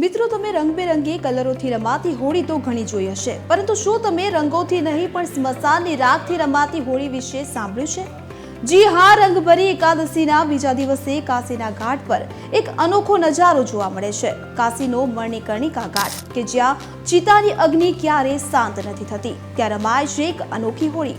મિત્રો, તમે રંગબેરંગી કલરોથી રમાતી હોળી તો ઘણી જોઈ હશે, પરંતુ શું તમે રંગોથી નહીં પણ સ્મશાનની રાખથી રમાતી હોળી વિશે સાંભળ્યું છે? જી હા, રંગભરી એકાદશીના બીજા દિવસે કાશીના ઘાટ પર એક અનોખો નજારો જોવા મળે છે. કાશીનો મણિકર્ણિકા ઘાટ, કે જ્યાં ચિતાની અગ્નિ ક્યારે શાંત નથી થતી, ત્યાં રમાય છે એક અનોખી હોળી.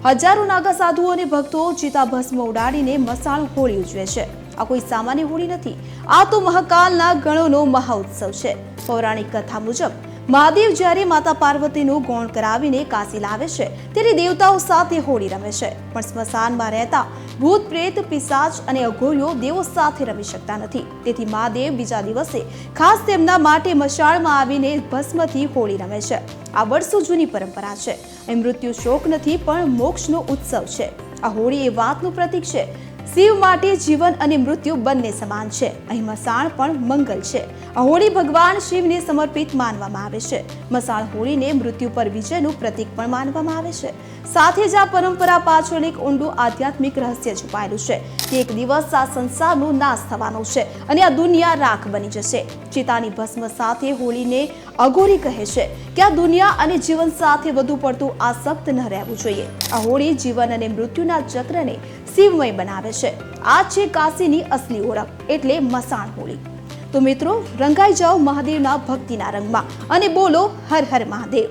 હજારો નાગા સાધુઓ અને ભક્તો ચિતા ભસ્મ ઉડાડીને મસાણ હોળી ઉજવે છે. આ કોઈ સામાન્ય હોળી નથી, આ તો મહાકાલના ગણોનો મહોત્સવ છે. પૌરાણિક કથા મુજબ મહાદેવ જ્યારે માતા પાર્વતીનું ગૌણ કરાવીને કાશી લાવે છે, ત્યારે દેવતાઓ સાથે હોળી રમે છે. પણ સ્મશાનમાં રહેતા ભૂત પ્રેત, પિશાચ અને અઘોરીઓ દેવો સાથે રમી શકતા નથી. તેથી મહાદેવ બીજા દિવસે ખાસ તેમના માટે મશાળમાં આવીને ભસ્મથી હોળી રમે છે. આ વર્ષો જૂની પરંપરા છે. અહીં મૃત્યુ શોક નથી, પણ મોક્ષનો ઉત્સવ છે. આ હોળી એ વાતનું પ્રતીક છે. શિવ માટે જીવન અને મૃત્યુ બંને સમાન છે. અહીં મસાણ પણ મંગલ છે. આ હોળી ભગવાન શિવને સમર્પિત માનવામાં આવે છે. મસાણ હોળીને મૃત્યુ પર વિજયનું પ્રતીક પણ માનવામાં આવે છે. સાથે જ આ પરંપરા પાછળ એક ઊંડું આધ્યાત્મિક રહસ્ય છુપાયેલું છે કે એક દિવસ આ સંસારનો નાશ થવાનો છે અને આ દુનિયા રાખ બની જશે. ચિતાની ભસ્મ સાથે હોળીને અઘોરી કહે છે કે આ દુનિયા અને જીવન સાથે વધુ પડતું આસક્ત ન રહેવું જોઈએ. આ હોળી જીવન અને મૃત્યુના ચક્રને શિવમય બનાવે છે. આ છે કાશીની અસલી ઓળખ, એટલે મસાણ હોળી. તો મિત્રો, રંગાઈ જાઓ મહાદેવના ભક્તિના રંગમાં અને બોલો હર હર મહાદેવ.